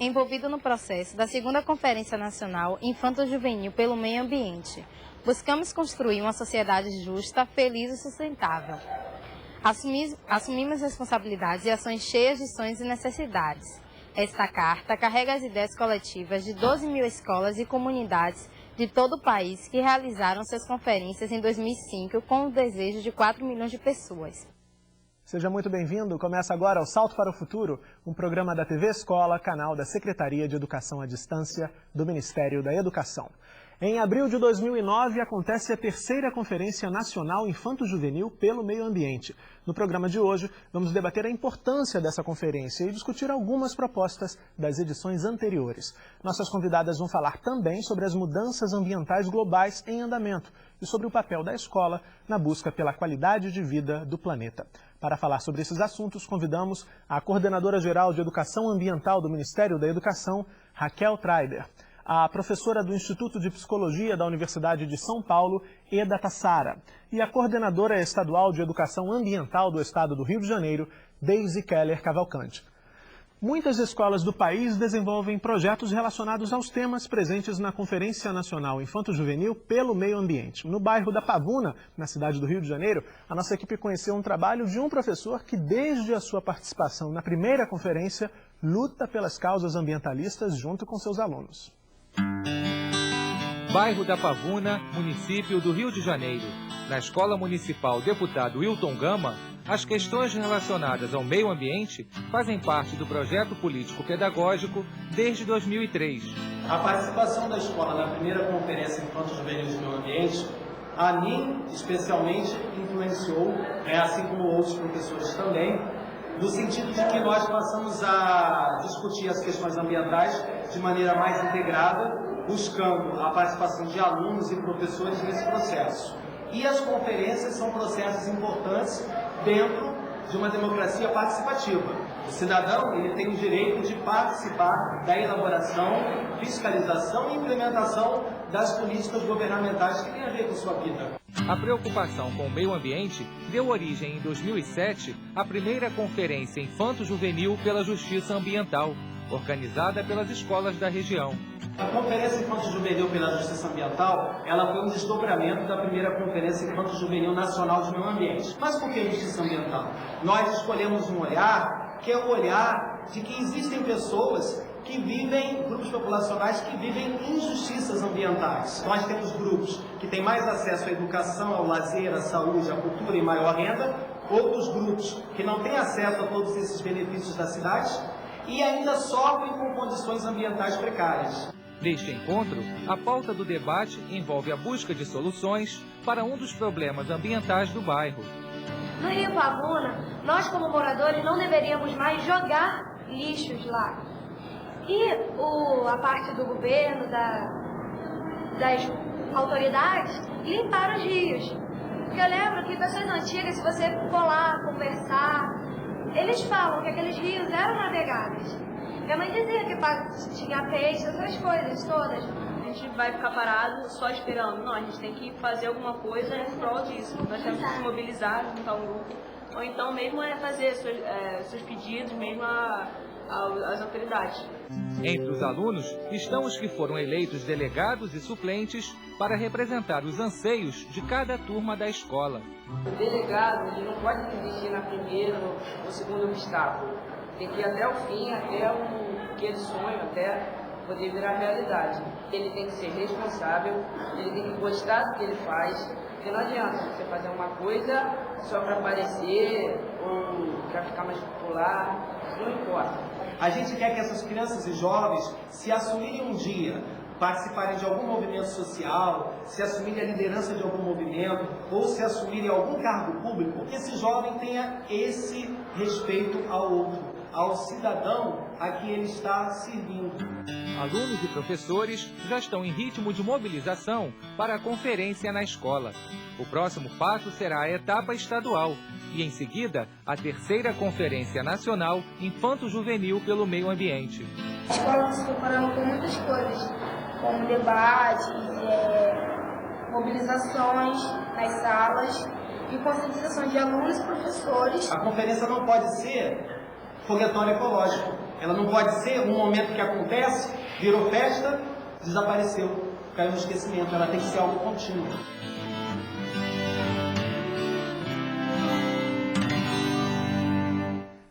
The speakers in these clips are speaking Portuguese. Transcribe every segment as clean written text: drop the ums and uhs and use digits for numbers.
envolvido no processo da segunda Conferência Nacional Infanto-Juvenil pelo Meio Ambiente. Buscamos construir uma sociedade justa, feliz e sustentável. Assumimos responsabilidades e ações cheias de sonhos e necessidades. Esta carta carrega as ideias coletivas de 12 mil escolas e comunidades de todo o país que realizaram suas conferências em 2005 com o desejo de 4 milhões de pessoas. Seja muito bem-vindo. Começa agora o Salto para o Futuro, um programa da TV Escola, canal da Secretaria de Educação à Distância do Ministério da Educação. Em abril de 2009, acontece a terceira Conferência Nacional Infanto-Juvenil pelo Meio Ambiente. No programa de hoje, vamos debater a importância dessa conferência e discutir algumas propostas das edições anteriores. Nossas convidadas vão falar também sobre as mudanças ambientais globais em andamento e sobre o papel da escola na busca pela qualidade de vida do planeta. Para falar sobre esses assuntos, convidamos a Coordenadora-Geral de Educação Ambiental do Ministério da Educação, Raquel Treiber, a professora do Instituto de Psicologia da Universidade de São Paulo, Eda Tassara, e a coordenadora estadual de Educação Ambiental do Estado do Rio de Janeiro, Daisy Keller Cavalcante. Muitas escolas do país desenvolvem projetos relacionados aos temas presentes na Conferência Nacional Infanto-Juvenil pelo Meio Ambiente. No bairro da Pavuna, na cidade do Rio de Janeiro, a nossa equipe conheceu um trabalho de um professor que, desde a sua participação na primeira conferência, luta pelas causas ambientalistas junto com seus alunos. Bairro da Pavuna, município do Rio de Janeiro. Na Escola Municipal Deputado Wilton Gama, as questões relacionadas ao meio ambiente fazem parte do projeto político-pedagógico desde 2003. A participação da escola na primeira Conferência Infanto-Juvenil do Meio Ambiente, a mim, especialmente, influenciou, assim como outros professores também, no sentido de que nós passamos a discutir as questões ambientais de maneira mais integrada, buscando a participação de alunos e professores nesse processo. E as conferências são processos importantes dentro de uma democracia participativa. O cidadão ele tem o direito de participar da elaboração, fiscalização e implementação das políticas governamentais que têm a ver com sua vida. A preocupação com o meio ambiente deu origem em 2007 à primeira Conferência Infanto-Juvenil pela Justiça Ambiental, organizada pelas escolas da região. A Conferência Infanto-Juvenil pela Justiça Ambiental, ela foi um desdobramento da primeira Conferência Infanto-Juvenil Nacional de Meio Ambiente. Mas por que Justiça Ambiental? Nós escolhemos um olhar que é o olhar de que existem pessoas que vivem, grupos populacionais que vivem injustiças ambientais. Nós temos grupos que têm mais acesso à educação, ao lazer, à saúde, à cultura e maior renda, outros grupos que não têm acesso a todos esses benefícios da cidade e ainda sofrem com condições ambientais precárias. Neste encontro, a pauta do debate envolve a busca de soluções para um dos problemas ambientais do bairro. No Rio Pavuna, nós como moradores não deveríamos mais jogar lixos lá. E a parte do governo, das autoridades, limpar os rios. Porque eu lembro que pessoas antigas, se você for lá conversar, eles falam que aqueles rios eram navegáveis. Minha mãe dizia que tinha peixe, essas coisas todas. A gente vai ficar parado só esperando. Não, a gente tem que fazer alguma coisa em prol disso. Nós temos que se mobilizar, juntar um grupo. Ou então mesmo fazer seus pedidos mesmo às autoridades. Entre os alunos estão os que foram eleitos delegados e suplentes para representar os anseios de cada turma da escola. O delegado ele não pode desistir na primeira ou segundo obstáculo. Tem que ir até o fim, até aquele sonho, até poder virar realidade. Ele tem que ser responsável, ele tem que gostar do que ele faz. Porque não adianta você fazer uma coisa só para aparecer ou para ficar mais popular, não importa. A gente quer que essas crianças e jovens se assumirem um dia, participarem de algum movimento social, se assumirem a liderança de algum movimento ou se assumirem algum cargo público, que esse jovem tenha esse respeito ao outro, ao cidadão a que ele está servindo. Alunos e professores já estão em ritmo de mobilização para a conferência na escola. O próximo passo será a etapa estadual e, em seguida, a terceira Conferência Nacional Infanto-Juvenil pelo Meio Ambiente. A escola está se preparando com muitas coisas, como debates, mobilizações nas salas e conscientização de alunos e professores. A conferência não pode ser foguetório ecológico. Ela não pode ser um momento que acontece, virou festa, desapareceu, caiu no esquecimento. Ela tem que ser algo contínuo.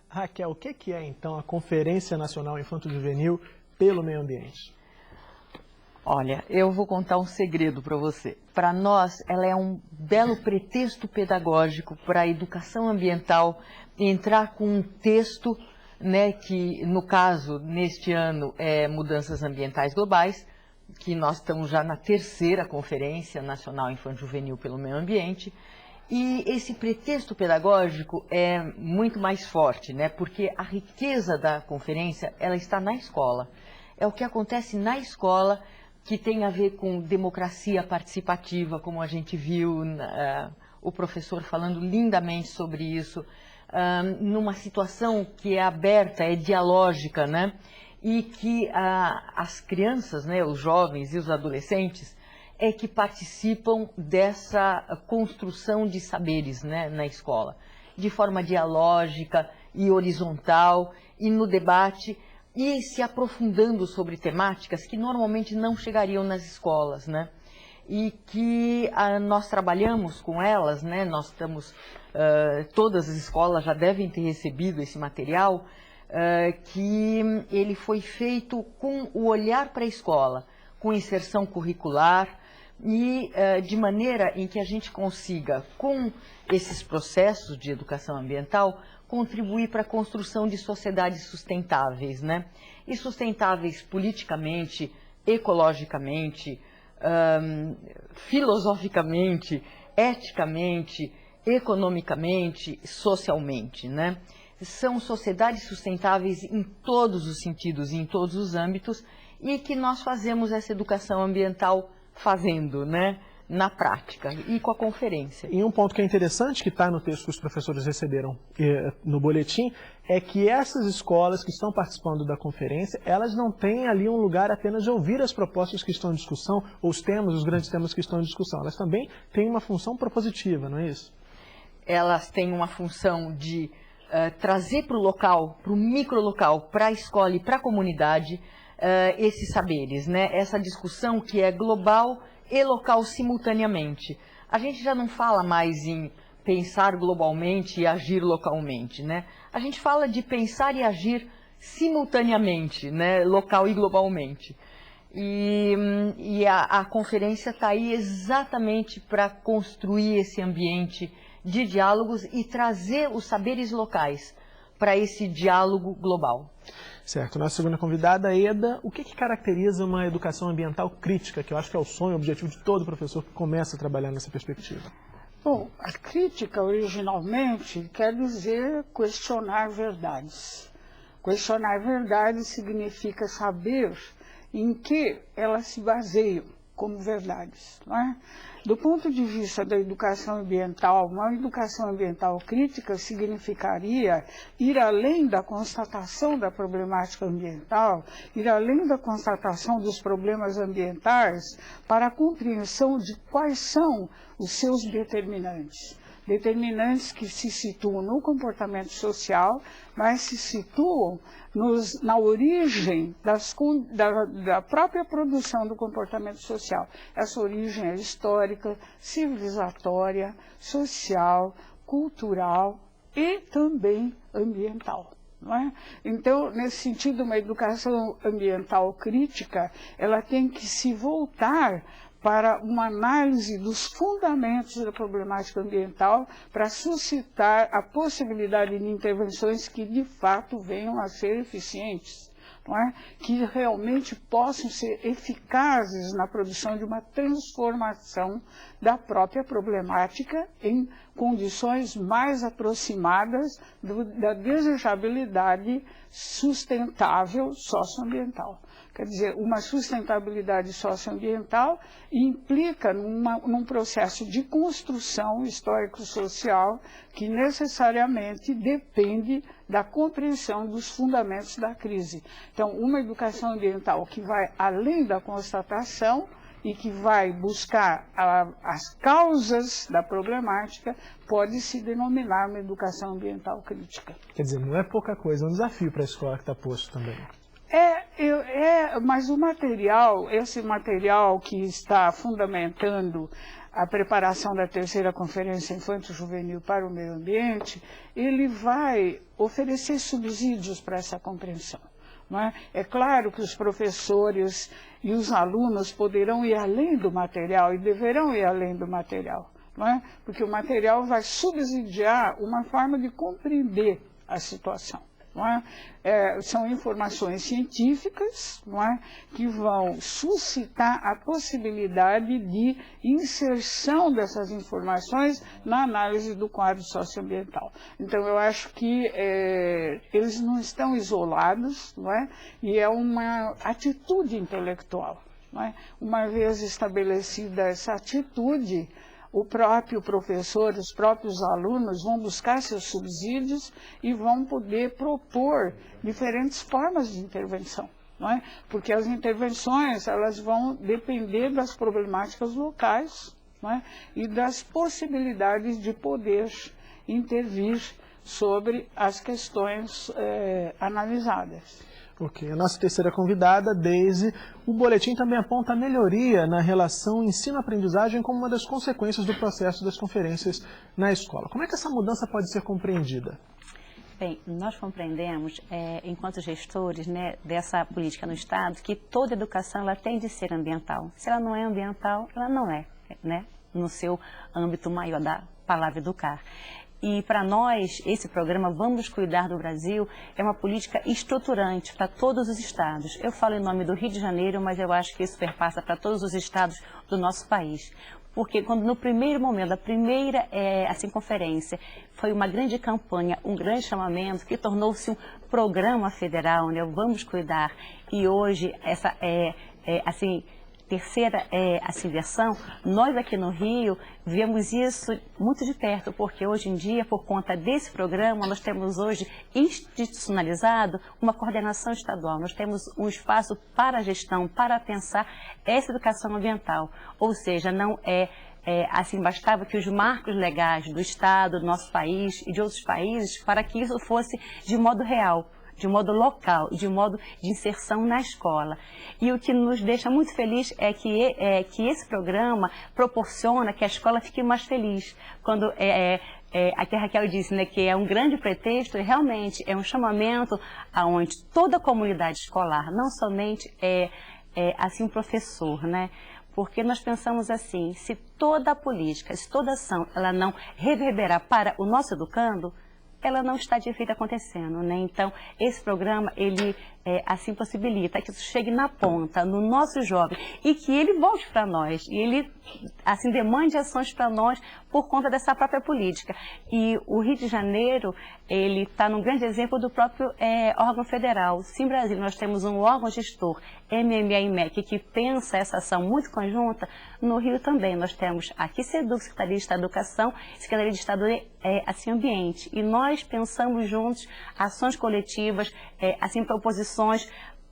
Raquel, o que é então a Conferência Nacional Infanto-Juvenil pelo Meio Ambiente? Olha, eu vou contar um segredo para você. Para nós, ela é um belo pretexto pedagógico para a educação ambiental entrar com um texto, né, que, no caso, neste ano, é Mudanças Ambientais Globais, que nós estamos já na 3ª Conferência Nacional Infanto-Juvenil pelo Meio Ambiente. E esse pretexto pedagógico é muito mais forte, né, porque a riqueza da conferência, ela está na escola. É o que acontece na escola, que tem a ver com democracia participativa, como a gente viu o professor falando lindamente sobre isso, numa situação que é aberta, é dialógica, né? E que as crianças, né, os jovens e os adolescentes, é que participam dessa construção de saberes, né, na escola, de forma dialógica e horizontal, e no debate, e se aprofundando sobre temáticas que normalmente não chegariam nas escolas, né? E que nós trabalhamos com elas, né? Nós estamos, todas as escolas já devem ter recebido esse material, que ele foi feito com o olhar para a escola, com inserção curricular e de maneira em que a gente consiga, com esses processos de educação ambiental, contribuir para a construção de sociedades sustentáveis, né? E sustentáveis politicamente, ecologicamente, filosoficamente, eticamente, economicamente, socialmente, né? São sociedades sustentáveis em todos os sentidos e em todos os âmbitos, e que nós fazemos essa educação ambiental fazendo, né? Na prática e com a conferência. E um ponto que é interessante, que está no texto que os professores receberam no boletim, é que essas escolas que estão participando da conferência, elas não têm ali um lugar apenas de ouvir as propostas que estão em discussão, ou os temas, os grandes temas que estão em discussão. Elas também têm uma função propositiva, não é isso? Elas têm uma função de trazer para o local, para o microlocal, para a escola e para a comunidade, esses saberes, né? Essa discussão que é global e local simultaneamente. A gente já não fala mais em pensar globalmente e agir localmente, né? A gente fala de pensar e agir simultaneamente, né? Local e globalmente. E a conferência está aí exatamente para construir esse ambiente de diálogos e trazer os saberes locais para esse diálogo global. Certo. Nossa segunda convidada, Eda, o que caracteriza uma educação ambiental crítica, que eu acho que é o sonho, o objetivo de todo professor que começa a trabalhar nessa perspectiva? Bom, a crítica originalmente quer dizer questionar verdades. Questionar verdades significa saber em que elas se baseiam como verdades, não é? Do ponto de vista da educação ambiental, uma educação ambiental crítica significaria ir além da constatação da problemática ambiental, ir além da constatação dos problemas ambientais para a compreensão de quais são os seus determinantes. Determinantes que se situam no comportamento social, mas se situam na origem da própria produção do comportamento social. Essa origem é histórica, civilizatória, social, cultural e também ambiental. Não é? Então, nesse sentido, uma educação ambiental crítica, ela tem que se voltar para uma análise dos fundamentos da problemática ambiental, para suscitar a possibilidade de intervenções que, de fato, venham a ser eficientes, não é? Que realmente possam ser eficazes na produção de uma transformação da própria problemática em condições mais aproximadas da desejabilidade sustentável socioambiental. Quer dizer, uma sustentabilidade socioambiental implica num processo de construção histórico-social que necessariamente depende da compreensão dos fundamentos da crise. Então, uma educação ambiental que vai além da constatação e que vai buscar as causas da problemática, pode se denominar uma educação ambiental crítica. Quer dizer, não é pouca coisa, é um desafio para a escola que está posto também. Mas o material, esse material que está fundamentando a preparação da terceira Conferência Infanto-Juvenil para o Meio Ambiente, ele vai oferecer subsídios para essa compreensão. Não é? É claro que os professores e os alunos poderão ir além do material e deverão ir além do material, não é? Porque o material vai subsidiar uma forma de compreender a situação. Não é? São informações científicas, não é? Que vão suscitar a possibilidade de inserção dessas informações na análise do quadro socioambiental. Então, eu acho que eles não estão isolados, não é? E é uma atitude intelectual. Não é? Uma vez estabelecida essa atitude, o próprio professor, os próprios alunos vão buscar seus subsídios e vão poder propor diferentes formas de intervenção, não é? Porque as intervenções, elas vão depender das problemáticas locais, não é? E das possibilidades de poder intervir sobre as questões analisadas. Ok, a nossa terceira convidada, Deise, o boletim também aponta a melhoria na relação ensino-aprendizagem como uma das consequências do processo das conferências na escola. Como é que essa mudança pode ser compreendida? Bem, nós compreendemos, enquanto gestores, né, dessa política no Estado, que toda educação ela tem de ser ambiental. Se ela não é ambiental, ela não é, né, no seu âmbito maior da palavra educar. E para nós, esse programa Vamos Cuidar do Brasil é uma política estruturante para todos os estados. Eu falo em nome do Rio de Janeiro, mas eu acho que isso perpassa para todos os estados do nosso país. Porque quando no primeiro momento, da primeira conferência, foi uma grande campanha, um grande chamamento, que tornou-se um programa federal, né, Vamos Cuidar. E hoje, essa terceira versão, nós aqui no Rio vemos isso muito de perto, porque hoje em dia, por conta desse programa, nós temos hoje institucionalizado uma coordenação estadual, nós temos um espaço para a gestão, para pensar essa educação ambiental, ou seja, não bastava que os marcos legais do Estado, do nosso país e de outros países, para que isso fosse de modo real, de modo local, de modo de inserção na escola. E o que nos deixa muito feliz é que esse programa proporciona que a escola fique mais feliz. Quando a Raquel disse, né, que é um grande pretexto, e realmente é um chamamento aonde toda a comunidade escolar, não somente um professor, né? Porque nós pensamos assim, se toda a política, se toda a ação, ela não reverberar para o nosso educando, ela não está de efeito acontecendo, né? Então, esse programa, ele possibilita que isso chegue na ponta, no nosso jovem, e que ele volte para nós, e ele, demande ações para nós por conta dessa própria política. E o Rio de Janeiro, ele está num grande exemplo do próprio órgão federal. Sim, Brasil, nós temos um órgão gestor, MMA-IMEC, que pensa essa ação muito conjunta. No Rio também, nós temos a Secretaria de Estado da Educação, Secretaria de Estado Ambiente. E nós pensamos juntos ações coletivas, proposições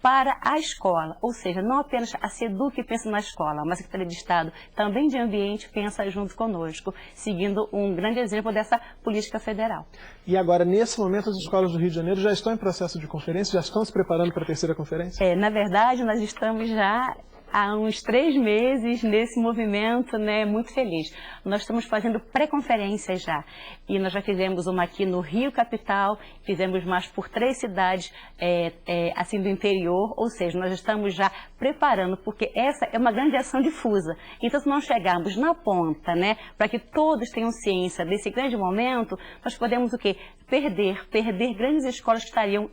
para a escola, ou seja, não apenas a SEDUC pensa na escola, mas a Secretaria de Estado também de Ambiente pensa junto conosco, seguindo um grande exemplo dessa política federal. E agora, nesse momento, as escolas do Rio de Janeiro já estão em processo de conferência, já estão se preparando para a terceira conferência? Na verdade, nós estamos já há uns 3 meses nesse movimento, né, muito feliz. Nós estamos fazendo pré-conferências já. E nós já fizemos uma aqui no Rio Capital, fizemos mais por 3 cidades do interior, ou seja, nós estamos já preparando, porque essa é uma grande ação difusa. Então, se nós chegarmos na ponta, né, para que todos tenham ciência desse grande momento, nós podemos o quê? Perder grandes escolas que queriam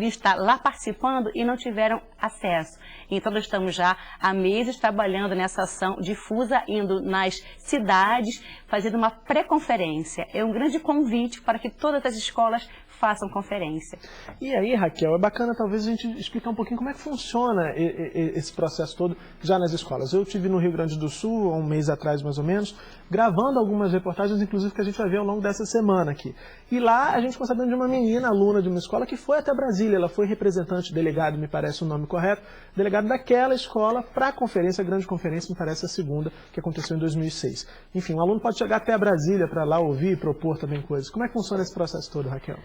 estar lá participando e não tiveram acesso. Então, nós estamos já há meses trabalhando nessa ação difusa, indo nas cidades, fazendo uma pré-conferência. É um grande convite para que todas as escolas façam conferência. E aí, Raquel, é bacana talvez a gente explicar um pouquinho como é que funciona esse processo todo já nas escolas. Eu estive no Rio Grande do Sul, há um mês atrás mais ou menos, gravando algumas reportagens, inclusive que a gente vai ver ao longo dessa semana aqui. E lá a gente ficou sabendo de uma menina, aluna de uma escola, que foi até Brasília. Ela foi representante, delegado, me parece o nome correto, delegado daquela escola para a conferência, a grande conferência, me parece a segunda, que aconteceu em 2006. Enfim, um aluno pode chegar até Brasília para lá ouvir e propor também coisas. Como é que funciona esse processo todo, Raquel?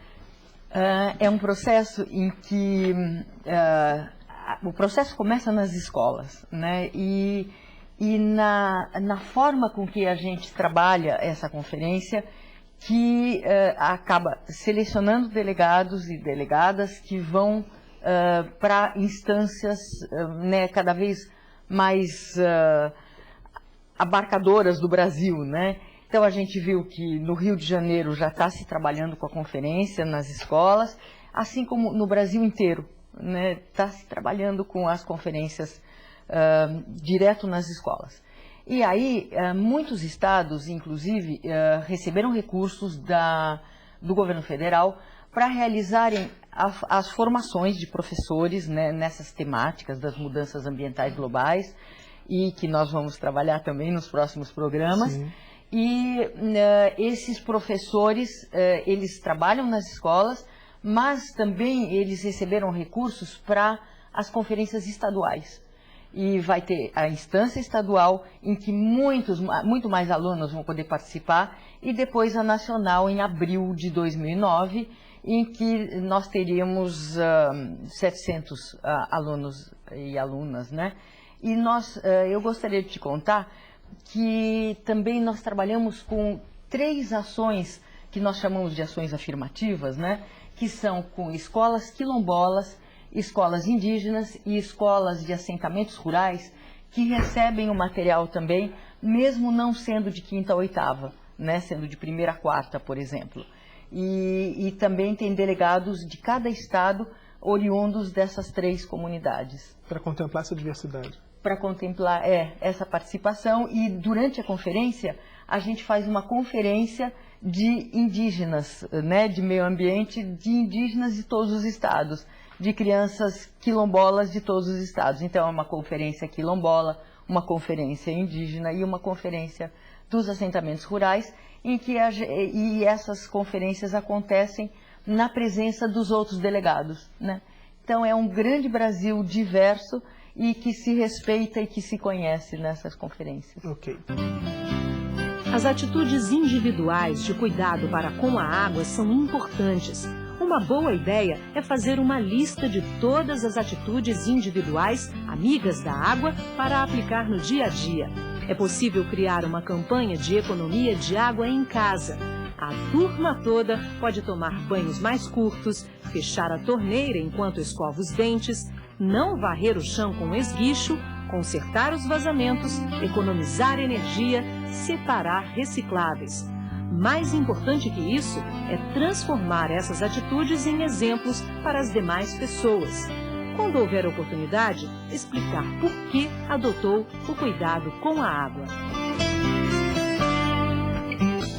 É um processo em que o processo começa nas escolas, né? E na forma com que a gente trabalha essa conferência, que acaba selecionando delegados e delegadas que vão para instâncias né, cada vez mais abarcadoras do Brasil, né? Então, a gente viu que no Rio de Janeiro já está se trabalhando com a conferência nas escolas, assim como no Brasil inteiro, né? Está se trabalhando com as conferências direto nas escolas. E aí, muitos estados, inclusive, receberam recursos do governo federal para realizarem as formações de professores, né, nessas temáticas das mudanças ambientais globais, e que nós vamos trabalhar também nos próximos programas. Sim. E esses professores, eles trabalham nas escolas, mas também eles receberam recursos para as conferências estaduais. E vai ter a instância estadual, em que muito mais alunos vão poder participar, e depois a nacional, em abril de 2009, em que nós teríamos 700 alunos e alunas, né? E eu gostaria de te contar que também nós trabalhamos com 3 ações que nós chamamos de ações afirmativas, né? Que são com escolas quilombolas, escolas indígenas e escolas de assentamentos rurais, que recebem o material também, mesmo não sendo de 5ª a 8ª, né? Sendo de 1ª a 4ª, por exemplo. E também tem delegados de cada estado oriundos dessas 3 comunidades. Para contemplar essa diversidade. Para contemplar essa participação, e durante a conferência a gente faz uma conferência de indígenas, né, de meio ambiente, de indígenas de todos os estados, de crianças quilombolas de todos os estados. Então é uma conferência quilombola, uma conferência indígena e uma conferência dos assentamentos rurais, em que e essas conferências acontecem na presença dos outros delegados, né? Então é um grande Brasil diverso e que se respeita e que se conhece nessas conferências. Ok. As atitudes individuais de cuidado para com a água são importantes. Uma boa ideia é fazer uma lista de todas as atitudes individuais amigas da água para aplicar no dia a dia. É possível criar uma campanha de economia de água em casa. A turma toda pode tomar banhos mais curtos, fechar a torneira enquanto escova os dentes, não varrer o chão com esguicho, consertar os vazamentos, economizar energia, separar recicláveis. Mais importante que isso é transformar essas atitudes em exemplos para as demais pessoas. Quando houver oportunidade, explicar por que adotou o cuidado com a água.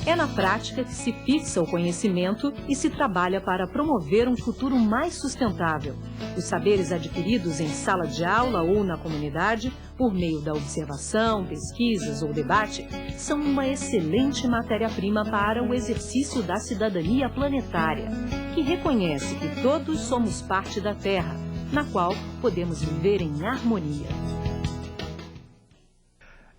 É na prática que se fixa o conhecimento e se trabalha para promover um futuro mais sustentável. Os saberes adquiridos em sala de aula ou na comunidade, por meio da observação, pesquisas ou debate, são uma excelente matéria-prima para o exercício da cidadania planetária, que reconhece que todos somos parte da Terra, na qual podemos viver em harmonia.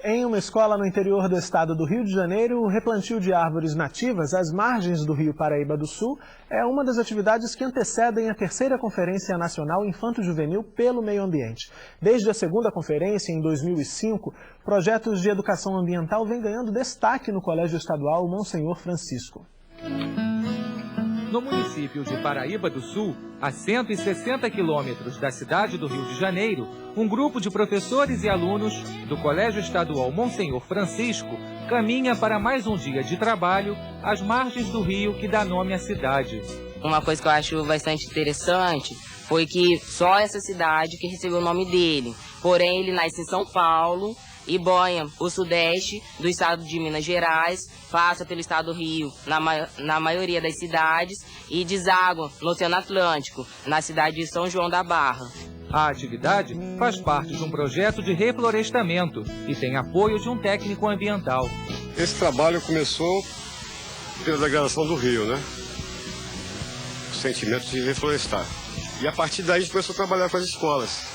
Em uma escola no interior do estado do Rio de Janeiro, o replantio de árvores nativas às margens do Rio Paraíba do Sul é uma das atividades que antecedem a 3ª Conferência Nacional Infanto-Juvenil pelo Meio Ambiente. Desde a 2ª conferência, em 2005, projetos de educação ambiental vêm ganhando destaque no Colégio Estadual Monsenhor Francisco. No município de Paraíba do Sul, a 160 quilômetros da cidade do Rio de Janeiro, um grupo de professores e alunos do Colégio Estadual Monsenhor Francisco caminha para mais um dia de trabalho às margens do rio que dá nome à cidade. Uma coisa que eu acho bastante interessante foi que só essa cidade que recebeu o nome dele. Porém, ele nasce em São Paulo Ibanha, o sudeste do estado de Minas Gerais, passa pelo estado do Rio, na maioria das cidades, e deságua no Oceano Atlântico, na cidade de São João da Barra. A atividade faz parte de um projeto de reflorestamento e tem apoio de um técnico ambiental. Esse trabalho começou pela degradação do rio, né? O sentimento de reflorestar. E a partir daí a gente começou a trabalhar com as escolas.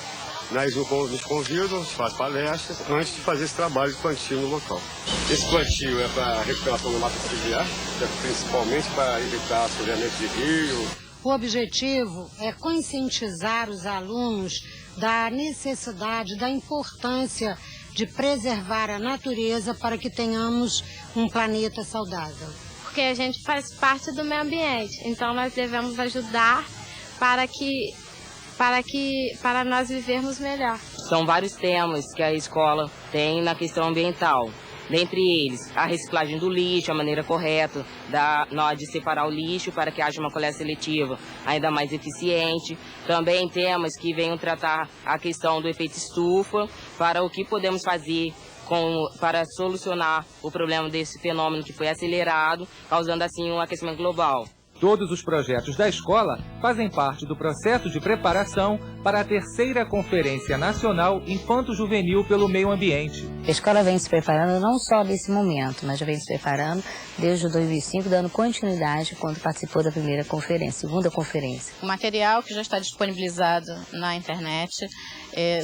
Eles nos convidam, a gente faz palestras antes de fazer esse trabalho de plantio no local. Esse plantio é para a recuperação do mato fluvial, principalmente para evitar assoreamento de rio. O objetivo é conscientizar os alunos da necessidade, da importância de preservar a natureza para que tenhamos um planeta saudável. Porque a gente faz parte do meio ambiente, então nós devemos ajudar para nós vivermos melhor. São vários temas que a escola tem na questão ambiental. Dentre eles, a reciclagem do lixo, a maneira correta de separar o lixo para que haja uma coleta seletiva ainda mais eficiente. Também temas que venham tratar a questão do efeito estufa, para o que podemos fazer para solucionar o problema desse fenômeno que foi acelerado, causando assim um aquecimento global. Todos os projetos da escola fazem parte do processo de preparação para a terceira Conferência Nacional Infanto-Juvenil pelo Meio Ambiente. A escola vem se preparando não só nesse momento, mas já vem se preparando desde 2005, dando continuidade quando participou da primeira conferência, segunda conferência. O material que já está disponibilizado na internet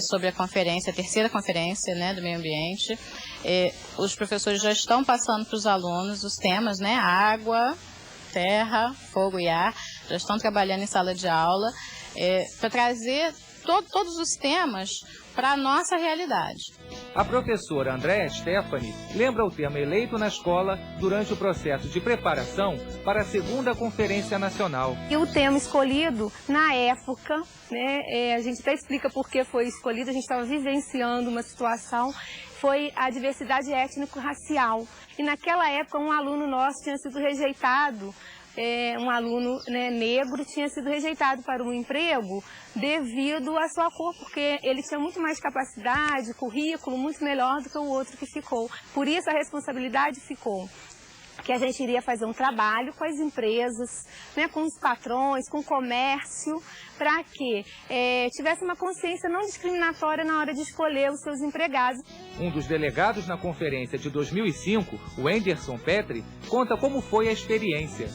sobre a conferência, a terceira conferência, né, do meio ambiente. Os professores já estão passando para os alunos os temas, né, água, terra, fogo e ar, já estão trabalhando em sala de aula para trazer todos os temas para a nossa realidade. A professora Andréa Stephanie lembra o tema eleito na escola durante o processo de preparação para a segunda Conferência Nacional. E o tema escolhido, na época, né, a gente até explica por que foi escolhido, a gente estava vivenciando uma situação, foi a diversidade étnico-racial. E naquela época um aluno nosso tinha sido rejeitado, um aluno, né, negro tinha sido rejeitado para um emprego devido à sua cor, porque ele tinha muito mais capacidade, currículo muito melhor do que o outro que ficou. Por isso a responsabilidade ficou que a gente iria fazer um trabalho com as empresas, né, com os patrões, com o comércio, para que tivesse uma consciência não discriminatória na hora de escolher os seus empregados. Um dos delegados na conferência de 2005, o Anderson Petri, conta como foi a experiência.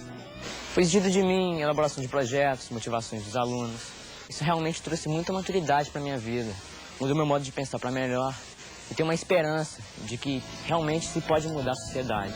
Foi exigido de mim elaboração de projetos, motivações dos alunos. Isso realmente trouxe muita maturidade para a minha vida. Mudou meu modo de pensar para melhor. E tenho uma esperança de que realmente se pode mudar a sociedade.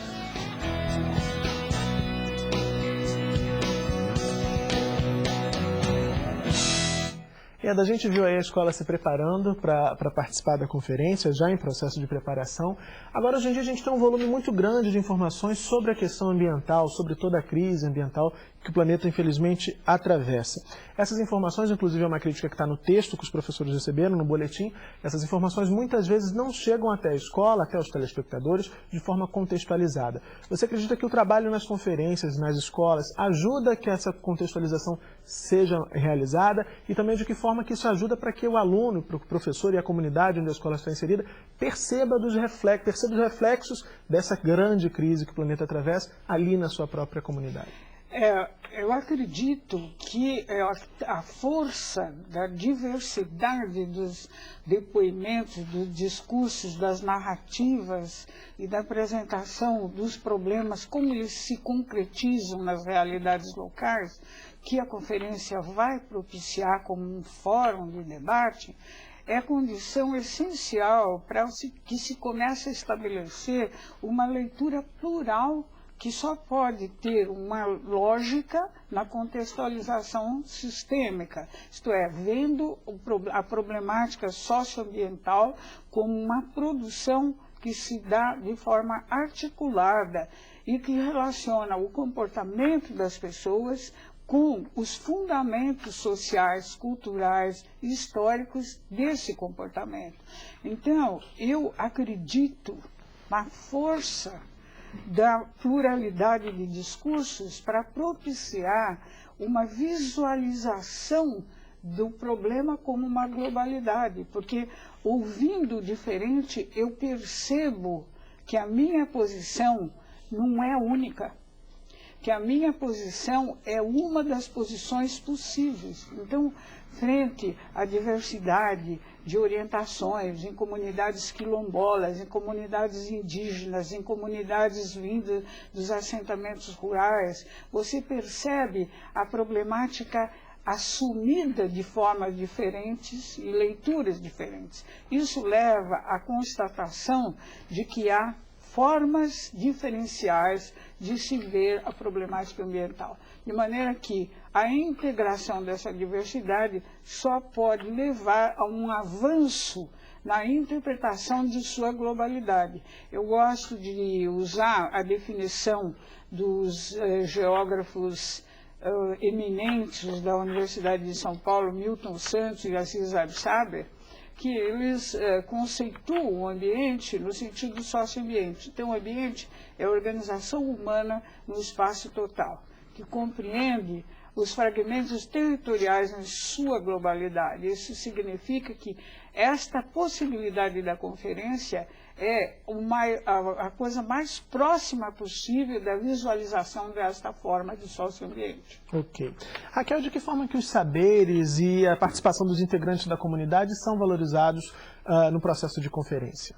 Eda, a gente viu aí a escola se preparando para participar da conferência, já em processo de preparação. Agora, hoje em dia, a gente tem um volume muito grande de informações sobre a questão ambiental, sobre toda a crise ambiental que o planeta, infelizmente, atravessa. Essas informações, inclusive, é uma crítica que está no texto que os professores receberam, no boletim. Essas informações, muitas vezes, não chegam até a escola, até os telespectadores, de forma contextualizada. Você acredita que o trabalho nas conferências, nas escolas, ajuda que essa contextualização seja realizada e também de que forma que isso ajuda para que o aluno, para o professor e a comunidade onde a escola está inserida perceba os reflexos dessa grande crise que o planeta atravessa ali na sua própria comunidade? Eu acredito que a força da diversidade dos depoimentos, dos discursos, das narrativas e da apresentação dos problemas, como eles se concretizam nas realidades locais, que a conferência vai propiciar como um fórum de debate, é condição essencial para que se comece a estabelecer uma leitura plural que só pode ter uma lógica na contextualização sistêmica, isto é, vendo a problemática socioambiental como uma produção que se dá de forma articulada e que relaciona o comportamento das pessoas com os fundamentos sociais, culturais e históricos desse comportamento. Então, eu acredito na força da pluralidade de discursos para propiciar uma visualização do problema como uma globalidade, porque ouvindo o diferente eu percebo que a minha posição não é única, que a minha posição é uma das posições possíveis. Então, frente à diversidade de orientações em comunidades quilombolas, em comunidades indígenas, em comunidades vindas dos assentamentos rurais, você percebe a problemática assumida de formas diferentes e leituras diferentes. Isso leva à constatação de que há formas diferenciais de se ver a problemática ambiental. De maneira que a integração dessa diversidade só pode levar a um avanço na interpretação de sua globalidade. Eu gosto de usar a definição dos geógrafos eminentes da Universidade de São Paulo, Milton Santos e Assis Absaber, que eles conceituam o ambiente no sentido socioambiente. Então, o ambiente é a organização humana no espaço total, que compreende os fragmentos territoriais em sua globalidade. Isso significa que esta possibilidade da conferência é a coisa mais próxima possível da visualização desta forma de socioambiente. Ok. Raquel, de que forma que os saberes e a participação dos integrantes da comunidade são valorizados no processo de conferência?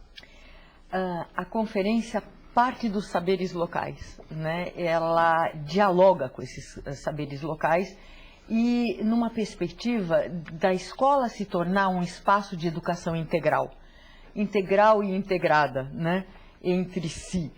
A conferência parte dos saberes locais, né? Ela dialoga com esses saberes locais e numa perspectiva da escola se tornar um espaço de educação integral e integrada, né, entre si.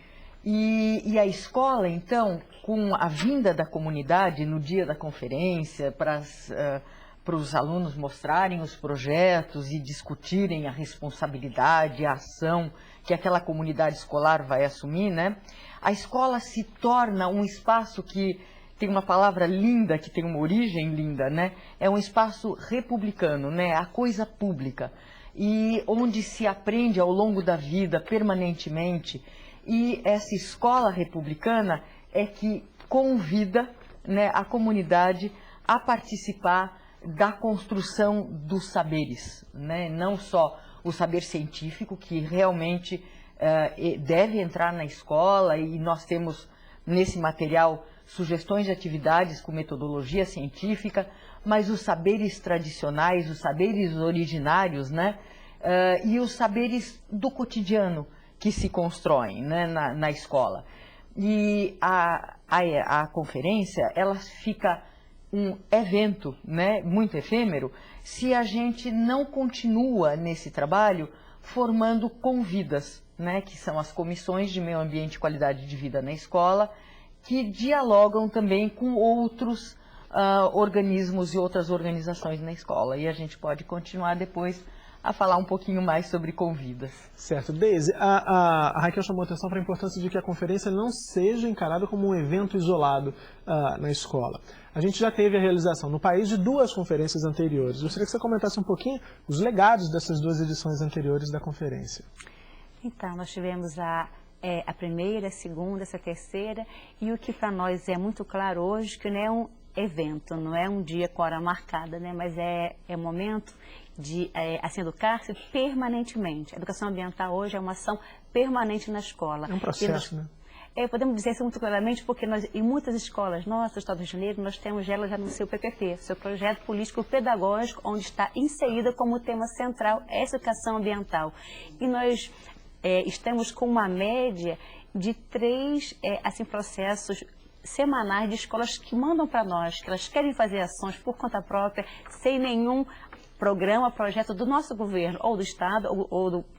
E a escola, então, com a vinda da comunidade no dia da conferência, para os alunos mostrarem os projetos e discutirem a responsabilidade, a ação que aquela comunidade escolar vai assumir, né, a escola se torna um espaço que tem uma palavra linda, que tem uma origem linda, né, é um espaço republicano, né, a coisa pública, e onde se aprende ao longo da vida, permanentemente, e essa escola republicana é que convida, né, a comunidade a participar da construção dos saberes, né, não só o saber científico, que realmente deve entrar na escola, e nós temos nesse material sugestões de atividades com metodologia científica, mas os saberes tradicionais, os saberes originários, né, e os saberes do cotidiano que se constroem, né, na escola. E a conferência, ela fica um evento, né, muito efêmero, se a gente não continua nesse trabalho formando convidas, né, que são as comissões de meio ambiente e qualidade de vida na escola, que dialogam também com outros organismos e outras organizações na escola. E a gente pode continuar depois a falar um pouquinho mais sobre convidas. Certo. Deise, a Raquel chamou a atenção para a importância de que a conferência não seja encarada como um evento isolado na escola. A gente já teve a realização no país de 2 conferências anteriores. Gostaria que você comentasse um pouquinho os legados dessas 2 edições anteriores da conferência. Então, nós tivemos a primeira, a segunda, essa terceira, e o que para nós é muito claro hoje, que não é um evento, não é um dia com hora marcada, né? Mas é um momento de assim, educar-se permanentemente. A educação ambiental hoje é uma ação permanente na escola. É um processo, né? Podemos dizer isso muito claramente porque nós, em muitas escolas nossas, do Estado do Rio de Janeiro, nós temos ela já no seu PPP, seu projeto político pedagógico, onde está inserida como tema central essa educação ambiental. E nós estamos com uma média de 3 assim, processos semanais de escolas que mandam para nós, que elas querem fazer ações por conta própria, sem nenhum programa, projeto do nosso governo, ou do Estado,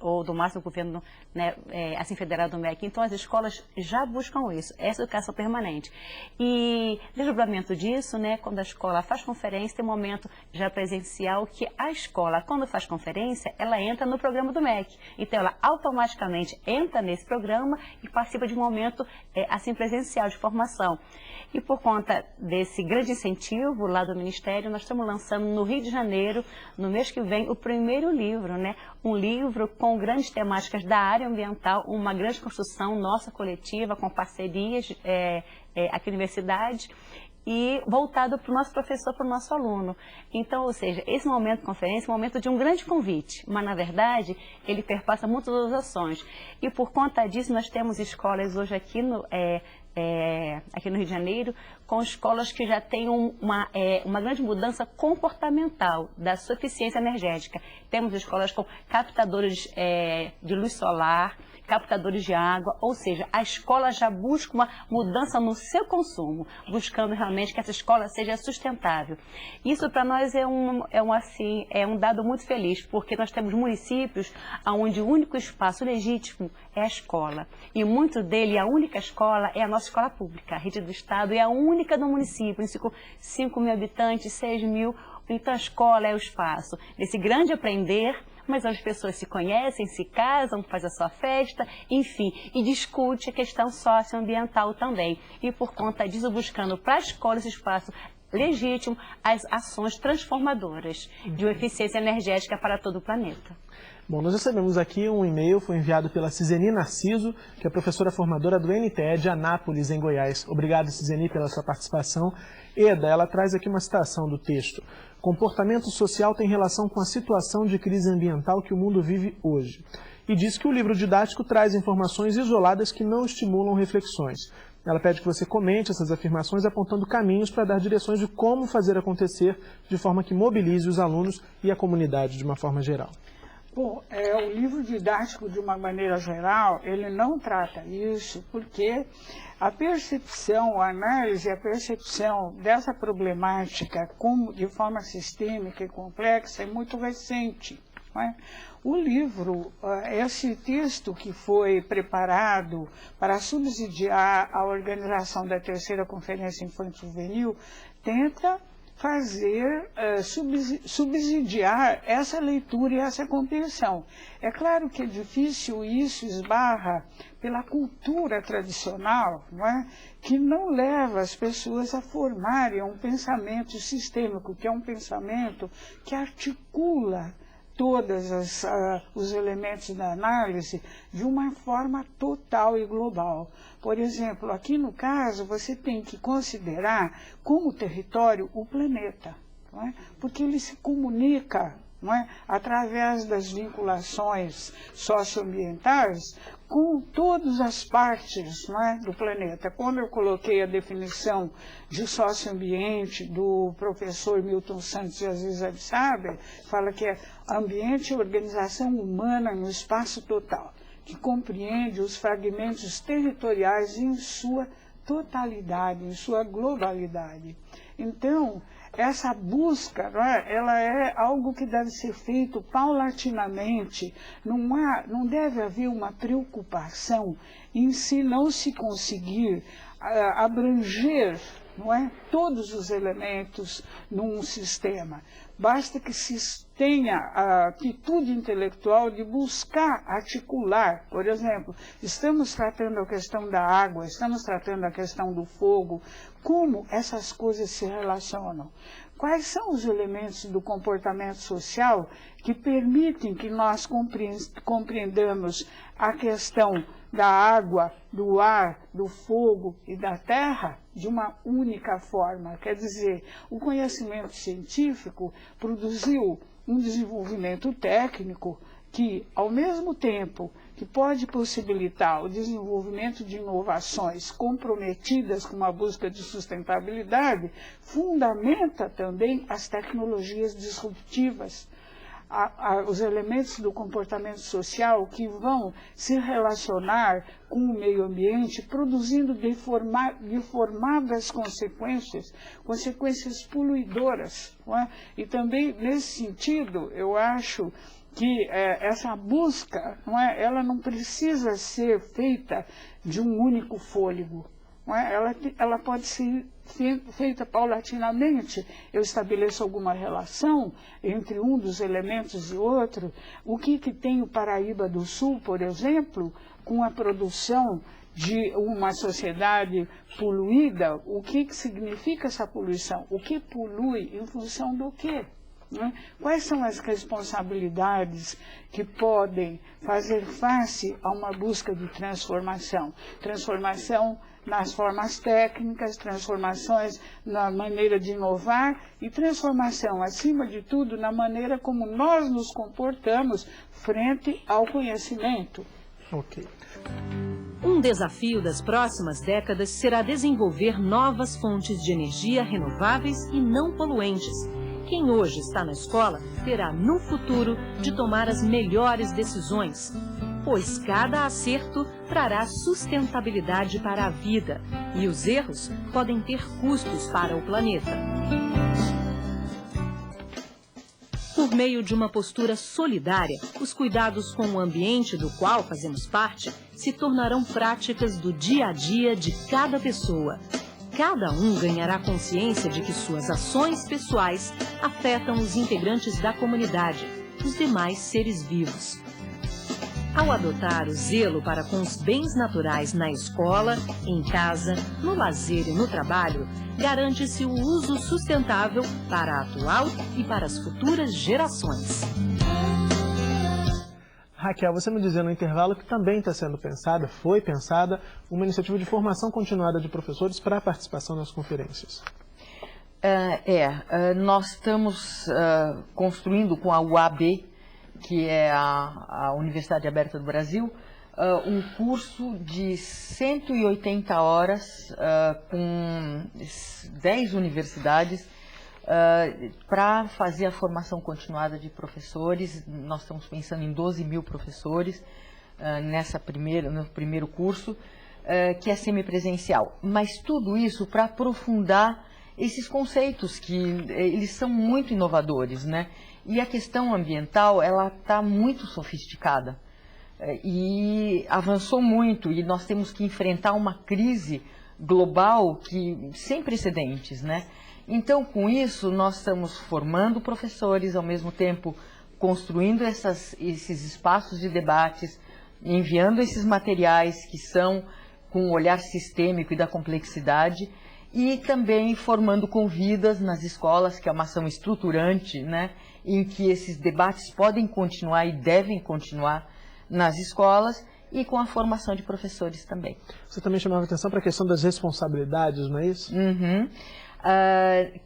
ou do máximo governo, né, assim, federal do MEC. Então, as escolas já buscam isso, essa educação permanente. E, desdobramento disso, né, quando a escola faz conferência, tem um momento já presencial que a escola, quando faz conferência, ela entra no programa do MEC. Então, ela automaticamente entra nesse programa e participa de um momento, assim, presencial, de formação. E por conta desse grande incentivo lá do Ministério, nós estamos lançando no Rio de Janeiro, no mês que vem, o primeiro livro, né? Um livro com grandes temáticas da área ambiental, uma grande construção nossa coletiva, com parcerias aqui na universidade. e voltado para o nosso professor, para o nosso aluno. Então, ou seja, esse momento de conferência é um momento de um grande convite, mas na verdade ele perpassa muitas outras ações. E por conta disso nós temos escolas hoje aqui aqui no Rio de Janeiro, com escolas que já têm uma grande mudança comportamental da sua eficiência energética. Temos escolas com captadores de luz solar, captadores de água, ou seja, a escola já busca uma mudança no seu consumo, buscando realmente que essa escola seja sustentável. Isso para nós é um dado muito feliz, porque nós temos municípios onde o único espaço legítimo é a escola. E muito dele, a única escola é a nossa escola pública. A rede do Estado é a única do município, 5 mil habitantes, 6 mil. Então a escola é o espaço desse grande aprender, mas as pessoas se conhecem, se casam, fazem a sua festa, enfim, e discute a questão socioambiental também. E por conta disso, buscando para a escola esse espaço legítimo, as ações transformadoras de uma eficiência energética para todo o planeta. Bom, nós recebemos aqui um e-mail, foi enviado pela Ciseni Narciso, que é professora formadora do NTE de Anápolis, em Goiás. Obrigado, Ciseni, pela sua participação. Eda, ela traz aqui uma citação do texto. Comportamento social tem relação com a situação de crise ambiental que o mundo vive hoje. E diz que o livro didático traz informações isoladas que não estimulam reflexões. Ela pede que você comente essas afirmações apontando caminhos para dar direções de como fazer acontecer de forma que mobilize os alunos e a comunidade de uma forma geral. Bom, o livro didático, de uma maneira geral, ele não trata isso, porque a percepção, a análise, a percepção dessa problemática de forma sistêmica e complexa é muito recente. Não é? O livro, esse texto que foi preparado para subsidiar a organização da terceira Conferência Infanto-Juvenil, tenta fazer, subsidiar essa leitura e essa compreensão. É claro que é difícil, isso esbarra pela cultura tradicional, não é? Que não leva as pessoas a formarem um pensamento sistêmico, que é um pensamento que articula todos os elementos da análise de uma forma total e global. Por exemplo, aqui no caso, você tem que considerar como território o planeta, não é? Porque ele se comunica, não é? Através das vinculações socioambientais com todas as partes, não é? Do planeta. Quando eu coloquei a definição de socioambiente do professor Milton Santos e Aziz Absaber, fala que é ambiente e organização humana no espaço total, que compreende os fragmentos territoriais em sua totalidade, em sua globalidade. Então, essa busca, ela é algo que deve ser feito paulatinamente. Não deve haver uma preocupação em se não se conseguir abranger, não é, todos os elementos num sistema. Basta que se tenha a atitude intelectual de buscar articular. Por exemplo, estamos tratando a questão da água, estamos tratando a questão do fogo, como essas coisas se relacionam. Quais são os elementos do comportamento social que permitem que nós compreendamos a questão da água, do ar, do fogo e da terra de uma única forma? Quer dizer, o conhecimento científico produziu um desenvolvimento técnico que, ao mesmo tempo que pode possibilitar o desenvolvimento de inovações comprometidas com uma busca de sustentabilidade, fundamenta também as tecnologias disruptivas, os elementos do comportamento social que vão se relacionar com o meio ambiente, produzindo deformadas consequências poluidoras. Não é? E também, nesse sentido, eu acho que essa busca, não é, ela não precisa ser feita de um único fôlego. Não é? Ela pode ser feita paulatinamente. Eu estabeleço alguma relação entre um dos elementos e outro. O que tem o Paraíba do Sul, por exemplo, com a produção de uma sociedade poluída? O que significa essa poluição? O que polui em função do quê? Quais são as responsabilidades que podem fazer face a uma busca de transformação? Transformação nas formas técnicas, transformações na maneira de inovar e transformação, acima de tudo, na maneira como nós nos comportamos frente ao conhecimento. Ok. Um desafio das próximas décadas será desenvolver novas fontes de energia renováveis e não poluentes. Quem hoje está na escola terá, no futuro, de tomar as melhores decisões, pois cada acerto trará sustentabilidade para a vida e os erros podem ter custos para o planeta. Por meio de uma postura solidária, os cuidados com o ambiente do qual fazemos parte se tornarão práticas do dia a dia de cada pessoa. Cada um ganhará consciência de que suas ações pessoais afetam os integrantes da comunidade, os demais seres vivos. Ao adotar o zelo para com os bens naturais na escola, em casa, no lazer e no trabalho, garante-se o uso sustentável para a atual e para as futuras gerações. Raquel, você me dizia no intervalo que também está sendo pensada, foi pensada, uma iniciativa de formação continuada de professores para a participação nas conferências. Nós estamos construindo com a UAB, que é a Universidade Aberta do Brasil, um curso de 180 horas com 10 universidades para fazer a formação continuada de professores. Nós estamos pensando em 12 mil professores no primeiro curso, que é semipresencial. Mas tudo isso para aprofundar esses conceitos que eles são muito inovadores, né? E a questão ambiental, ela está muito sofisticada e avançou muito, e nós temos que enfrentar uma crise global sem precedentes, né? Então, com isso, nós estamos formando professores, ao mesmo tempo construindo esses espaços de debates, enviando esses materiais que são com o olhar sistêmico e da complexidade, e também formando convidas nas escolas, que é uma ação estruturante, né, em que esses debates podem continuar e devem continuar nas escolas, e com a formação de professores também. Você também chamava atenção para a questão das responsabilidades, não é isso? Uhum.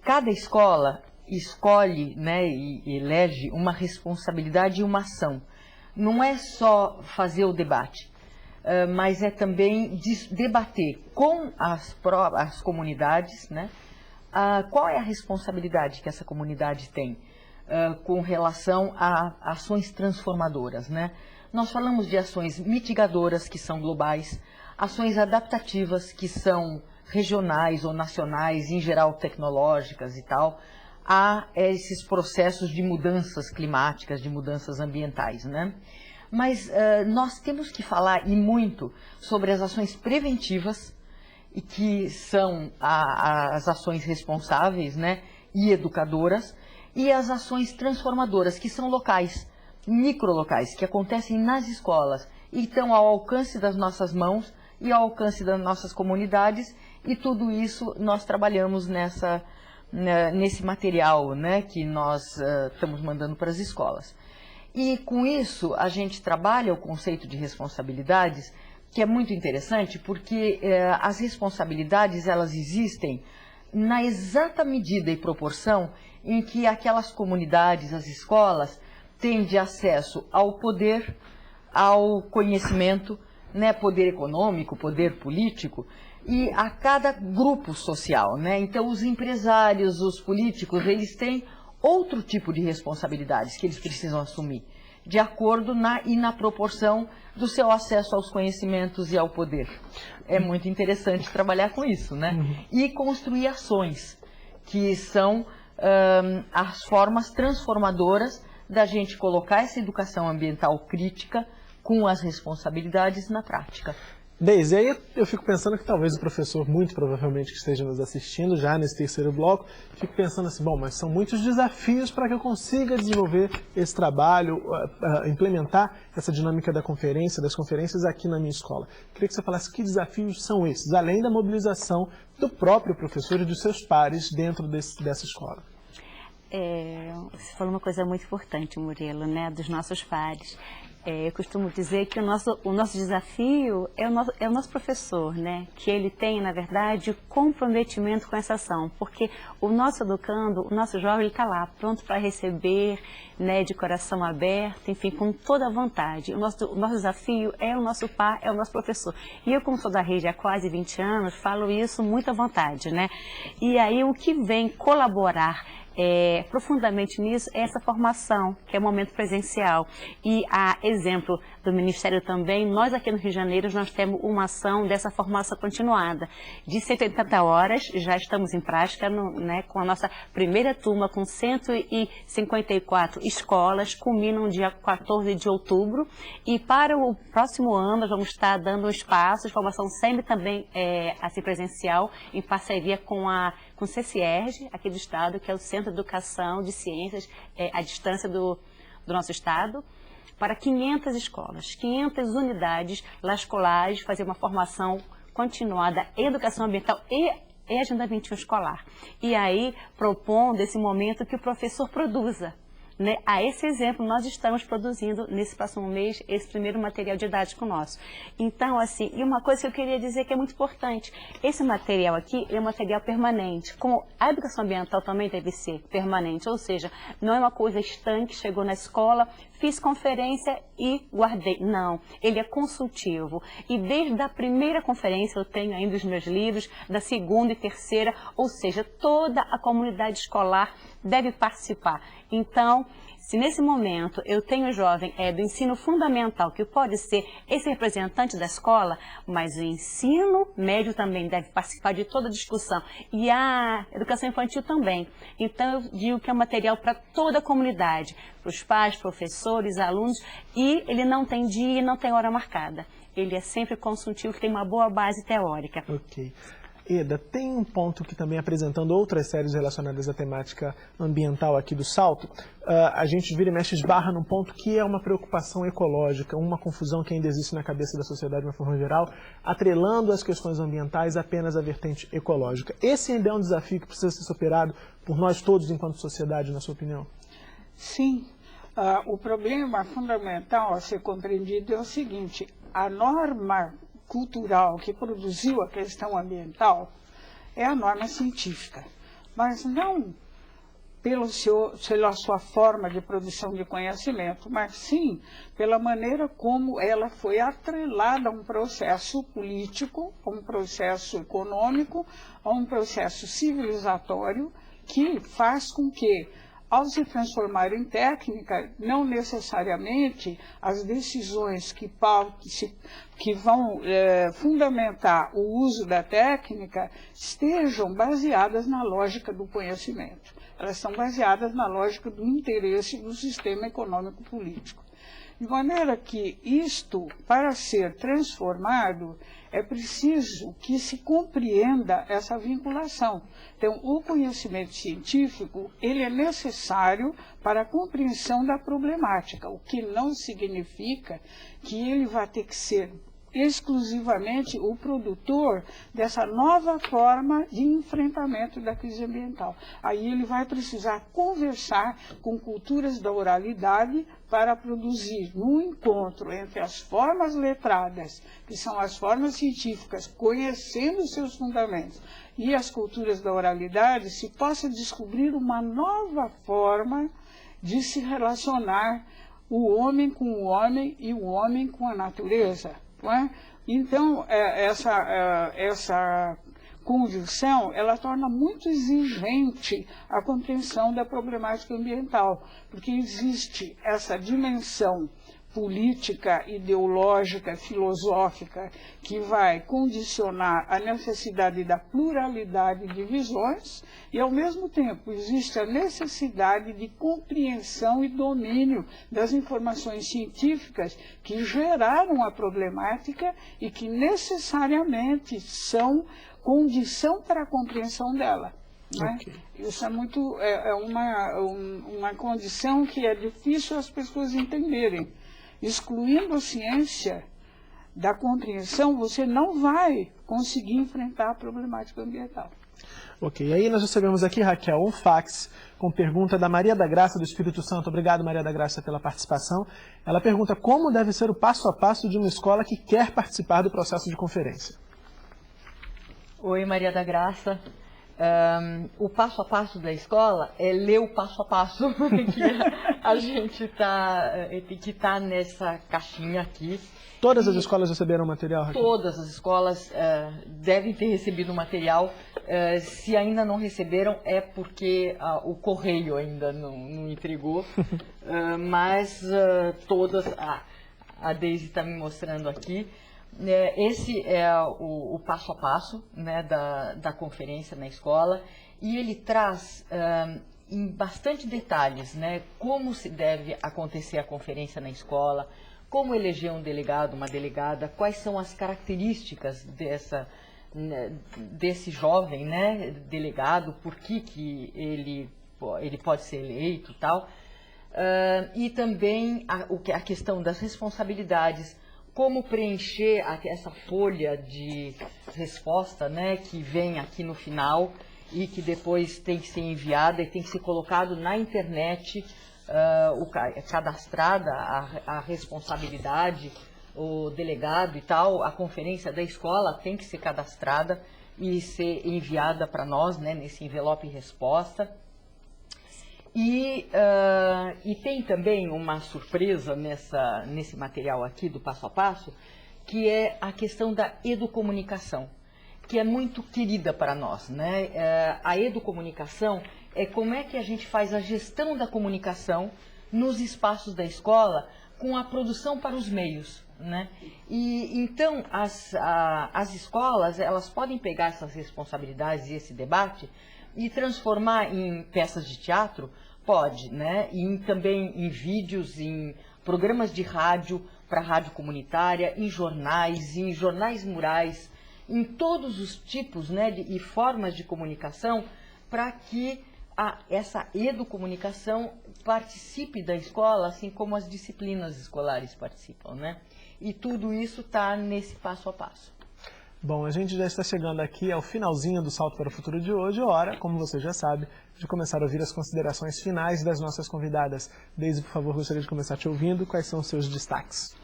Cada escola escolhe, né, e elege uma responsabilidade e uma ação. Não é só fazer o debate, mas é também debater com as comunidades, né, qual é a responsabilidade que essa comunidade tem com relação a ações transformadoras, né? Nós falamos de ações mitigadoras, que são globais, ações adaptativas, que são regionais ou nacionais, em geral tecnológicas e tal, a esses processos de mudanças climáticas, de mudanças ambientais, né? Mas nós temos que falar e muito sobre as ações preventivas, e que são as ações responsáveis, né, e educadoras, e as ações transformadoras, que são locais, microlocais, que acontecem nas escolas e estão ao alcance das nossas mãos e ao alcance das nossas comunidades, e tudo isso nós trabalhamos nesse material, né, que nós estamos mandando para as escolas. E com isso a gente trabalha o conceito de responsabilidades, que é muito interessante, porque as responsabilidades, elas existem na exata medida e proporção em que aquelas comunidades, as escolas, têm de acesso ao poder, ao conhecimento, né, poder econômico, poder político, e a cada grupo social, né? Então, os empresários, os políticos, eles têm outro tipo de responsabilidades que eles precisam assumir, de acordo na proporção do seu acesso aos conhecimentos e ao poder. É muito interessante trabalhar com isso, né? E construir ações, que são as formas transformadoras da gente colocar essa educação ambiental crítica com as responsabilidades na prática. Deise, aí eu fico pensando que talvez o professor, muito provavelmente que esteja nos assistindo já nesse terceiro bloco, fique pensando assim, bom, mas são muitos desafios para que eu consiga desenvolver esse trabalho, implementar essa dinâmica das conferências aqui na minha escola. Queria que você falasse que desafios são esses, além da mobilização do próprio professor e dos seus pares dentro dessa escola. Você falou uma coisa muito importante, Murilo, né, dos nossos pares. Eu costumo dizer que o nosso desafio é o nosso professor, né? Que ele tem, na verdade, comprometimento com essa ação, porque o nosso educando, o nosso jovem, ele está lá, pronto para receber, né, de coração aberto, enfim, com toda a vontade. O nosso desafio é o nosso par, é o nosso professor. E eu, como sou da rede há quase 20 anos, falo isso muito à vontade, né? E aí o que vem colaborar profundamente nisso é essa formação, que é o momento presencial. E a exemplo do Ministério também, nós aqui no Rio de Janeiro, nós temos uma ação dessa formação continuada. De 180 horas, já estamos em prática, né, com a nossa primeira turma, com 154 escolas, culmina no dia 14 de outubro. E para o próximo ano, nós vamos estar dando um espaço de formação sempre também assim, presencial, em parceria com o CCERJ, aqui do Estado, que é o Centro de Educação de Ciências à distância do nosso Estado, para 500 escolas, 500 unidades lá escolares, fazer uma formação continuada em educação ambiental e Agenda 21 escolar. E aí, propondo esse momento que o professor produza. Né? A esse exemplo, nós estamos produzindo, nesse próximo mês, esse primeiro material didático nosso. Então, assim, e uma coisa que eu queria dizer que é muito importante, esse material aqui é um material permanente, como a educação ambiental também deve ser permanente, ou seja, não é uma coisa estanque, chegou na escola, fiz conferência e guardei. Não, ele é consultivo. E desde a primeira conferência, eu tenho ainda os meus livros, da segunda e terceira, ou seja, toda a comunidade escolar deve participar. Então, se nesse momento eu tenho um jovem do ensino fundamental, que pode ser esse representante da escola, mas o ensino médio também deve participar de toda a discussão. E a educação infantil também. Então, eu digo que é um material para toda a comunidade, para os pais, professores, alunos, e ele não tem dia e não tem hora marcada. Ele é sempre consultivo, que tem uma boa base teórica. Ok. Eda, tem um ponto que também, apresentando outras séries relacionadas à temática ambiental aqui do Salto, a gente vira e mexe esbarra num ponto que é uma preocupação ecológica, uma confusão que ainda existe na cabeça da sociedade de uma forma geral, atrelando as questões ambientais apenas à vertente ecológica. Esse ainda é um desafio que precisa ser superado por nós todos enquanto sociedade, na sua opinião? Sim. O problema fundamental a ser compreendido é o seguinte: a norma cultural que produziu a questão ambiental é a norma científica, mas não pela sua forma de produção de conhecimento, mas sim pela maneira como ela foi atrelada a um processo político, a um processo econômico, a um processo civilizatório, que faz com que, ao se transformar em técnica, não necessariamente as decisões que vão fundamentar o uso da técnica estejam baseadas na lógica do conhecimento. Elas são baseadas na lógica do interesse do sistema econômico-político. De maneira que isto, para ser transformado, é preciso que se compreenda essa vinculação. Então, o conhecimento científico, ele é necessário para a compreensão da problemática, o que não significa que ele vai ter que ser exclusivamente o produtor dessa nova forma de enfrentamento da crise ambiental. Aí ele vai precisar conversar com culturas da oralidade para produzir, no encontro entre as formas letradas, que são as formas científicas, conhecendo seus fundamentos, e as culturas da oralidade, se possa descobrir uma nova forma de se relacionar o homem com o homem e o homem com a natureza. Não é? Então, essa conjunção, ela torna muito exigente a compreensão da problemática ambiental, porque existe essa dimensão política, ideológica, filosófica, que vai condicionar a necessidade da pluralidade de visões, e, ao mesmo tempo, existe a necessidade de compreensão e domínio das informações científicas que geraram a problemática e que necessariamente são condição para a compreensão dela. Né? Okay. Isso é uma condição que é difícil as pessoas entenderem. Excluindo a ciência da compreensão, você não vai conseguir enfrentar a problemática ambiental. Ok, aí nós recebemos aqui, Raquel, um fax com pergunta da Maria da Graça do Espírito Santo. Obrigado, Maria da Graça, pela participação. Ela pergunta como deve ser o passo a passo de uma escola que quer participar do processo de conferência. Oi, Maria da Graça. O passo a passo da escola é ler o passo a passo que a gente tem que estar nessa caixinha aqui. Todas as escolas receberam material, Raquel? Todas as escolas devem ter recebido material. Se ainda não receberam, é porque o correio ainda não entregou. Mas todas, a Deise está me mostrando aqui. Esse é o passo a passo, né, da conferência na escola, e ele traz em bastante detalhes, né, como se deve acontecer a conferência na escola, como eleger um delegado, uma delegada, quais são as características desse jovem, né, delegado, por que ele pode ser eleito e tal, e também a questão das responsabilidades, como preencher essa folha de resposta, né, que vem aqui no final e que depois tem que ser enviada e tem que ser colocado na internet, cadastrada a responsabilidade, o delegado e tal, a conferência da escola tem que ser cadastrada e ser enviada para nós, né, nesse envelope resposta. E tem também uma surpresa nesse material aqui do passo a passo, que é a questão da educomunicação, que é muito querida para nós, né? A educomunicação é como é que a gente faz a gestão da comunicação nos espaços da escola com a produção para os meios, né? E então as escolas, elas podem pegar essas responsabilidades e esse debate e transformar em peças de teatro, pode, né? E também em vídeos, em programas de rádio, para rádio comunitária, em jornais murais, em todos os tipos, né, e formas de comunicação, para que essa educomunicação participe da escola, assim como as disciplinas escolares participam, né? E tudo isso está nesse passo a passo. Bom, a gente já está chegando aqui ao finalzinho do Salto para o Futuro de hoje, hora, como você já sabe, de começar a ouvir as considerações finais das nossas convidadas. Deise, por favor, gostaria de começar te ouvindo. Quais são os seus destaques?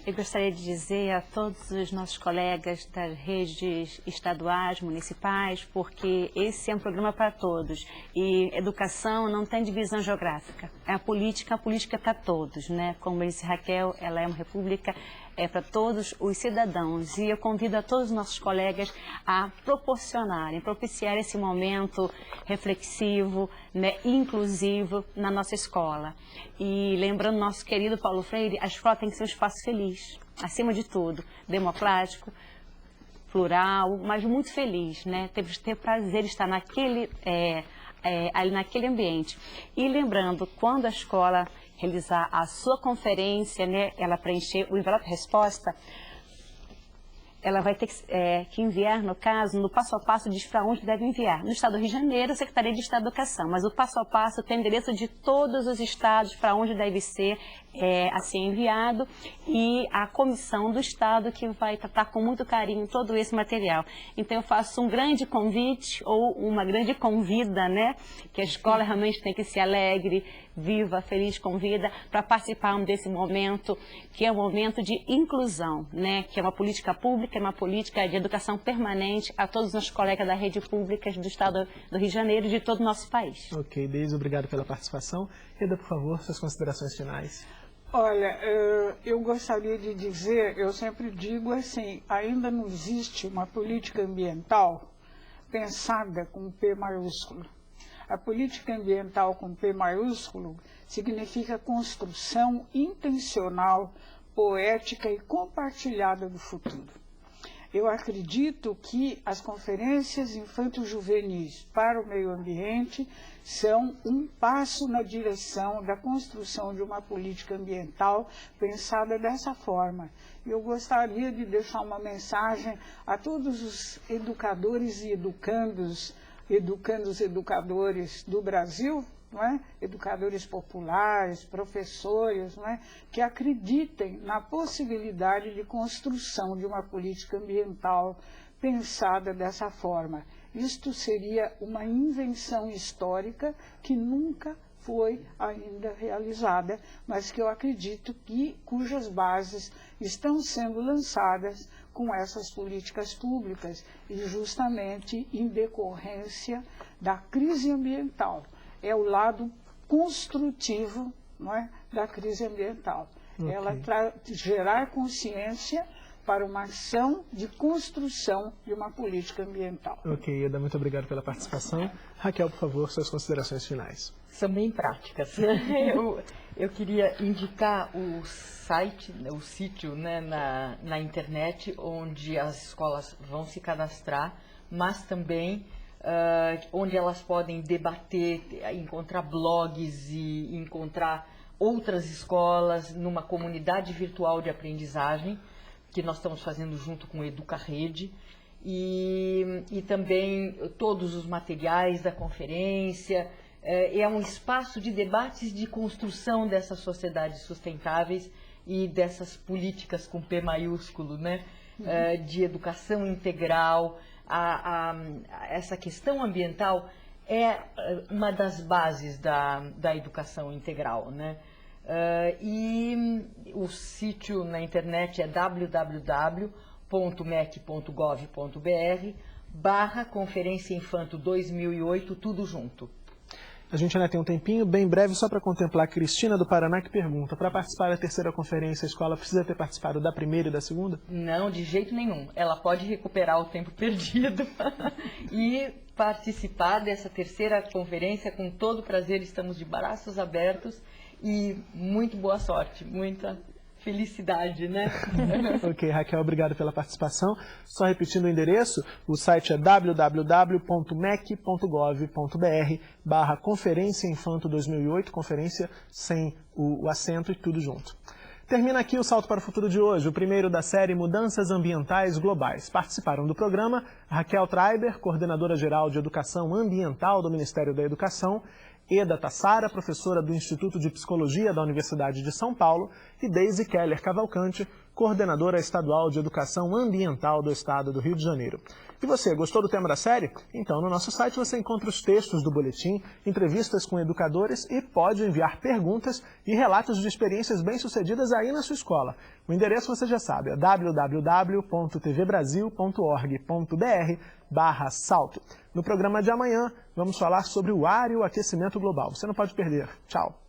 Eu gostaria de dizer a todos os nossos colegas das redes estaduais, municipais, porque esse é um programa para todos. E educação não tem divisão geográfica. É a política para todos, né? Como disse Raquel, ela é uma república, é para todos os cidadãos. E eu convido a todos os nossos colegas a propiciar esse momento reflexivo, né, inclusivo na nossa escola. E lembrando nosso querido Paulo Freire, a escola tem que ser um espaço feliz, acima de tudo, democrático, plural, mas muito feliz, né? Temos que ter prazer de estar ali naquele ambiente. E lembrando, quando a escola realizar a sua conferência, né, ela preencher o envelope resposta, ela vai ter que enviar, no caso, no passo a passo diz para onde deve enviar. No estado do Rio de Janeiro, a Secretaria de Estado da Educação, mas o passo a passo tem endereço de todos os estados para onde deve ser assim enviado, e a comissão do estado que vai tratar com muito carinho todo esse material. Então eu faço um grande convite ou uma grande convida, né, que a escola realmente tem que ser alegre, viva, feliz, convida para participarmos desse momento, que é um momento de inclusão, né, que é uma política pública, é uma política de educação permanente a todos os nossos colegas da rede pública do estado do Rio de Janeiro e de todo o nosso país. Ok, Deise, obrigado pela participação. Reda, por favor, suas considerações finais. Olha, eu gostaria de dizer, eu sempre digo assim, ainda não existe uma política ambiental pensada com P maiúsculo. A política ambiental com P maiúsculo significa construção intencional, poética e compartilhada do futuro. Eu acredito que as conferências infanto-juvenis para o meio ambiente são um passo na direção da construção de uma política ambiental pensada dessa forma. Eu gostaria de deixar uma mensagem a todos os educadores e educadores do Brasil, não é? Educadores populares, professores, não é? Que acreditem na possibilidade de construção de uma política ambiental pensada dessa forma. Isto seria uma invenção histórica que nunca foi ainda realizada, mas que eu acredito cujas bases estão sendo lançadas com essas políticas públicas e justamente em decorrência da crise ambiental. É o lado construtivo, não é, da crise ambiental. Okay. Ela gerar consciência para uma ação de construção de uma política ambiental. Ok, Eda, muito obrigado pela participação. Raquel, por favor, suas considerações finais. São bem práticas. Eu queria indicar o site, o sítio, né, na internet, onde as escolas vão se cadastrar, mas também onde elas podem debater, encontrar blogs e encontrar outras escolas numa comunidade virtual de aprendizagem, que nós estamos fazendo junto com o EducaRede, e também todos os materiais da conferência. É um espaço de debates de construção dessas sociedades sustentáveis e dessas políticas com P maiúsculo, né? De educação integral. Essa questão ambiental é uma das bases da educação integral, né? E o sítio na internet é www.mec.gov.br/Conferência Infanto 2008, tudo junto. A gente ainda tem um tempinho, bem breve, só para contemplar a Cristina do Paraná, que pergunta: para participar da terceira conferência, a escola precisa ter participado da primeira e da segunda? Não, de jeito nenhum. Ela pode recuperar o tempo perdido e participar dessa terceira conferência com todo prazer. Estamos de braços abertos e muito boa sorte, muita felicidade, né? Ok, Raquel, obrigado pela participação. Só repetindo o endereço, o site é www.mec.gov.br/Conferência Infanto 2008, conferência sem o acento e tudo junto. Termina aqui o Salto para o Futuro de hoje, o primeiro da série Mudanças Ambientais Globais. Participaram do programa Raquel Treiber, coordenadora-geral de Educação Ambiental do Ministério da Educação, Eda Tassara, professora do Instituto de Psicologia da Universidade de São Paulo, e Deise Keller Cavalcante, coordenadora estadual de Educação Ambiental do Estado do Rio de Janeiro. E você, gostou do tema da série? Então, no nosso site você encontra os textos do boletim, entrevistas com educadores e pode enviar perguntas e relatos de experiências bem-sucedidas aí na sua escola. O endereço você já sabe, é www.tvbrasil.org.br/salto. No programa de amanhã, vamos falar sobre o ar e o aquecimento global. Você não pode perder. Tchau.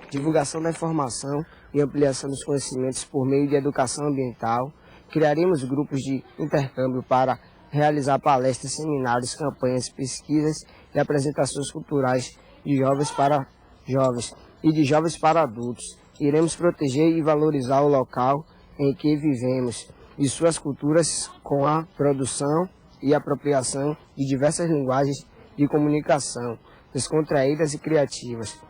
Divulgação da informação e ampliação dos conhecimentos por meio de educação ambiental. Criaremos grupos de intercâmbio para realizar palestras, seminários, campanhas, pesquisas e apresentações culturais de jovens para jovens e de jovens para adultos. Iremos proteger e valorizar o local em que vivemos e suas culturas com a produção e apropriação de diversas linguagens de comunicação, descontraídas e criativas.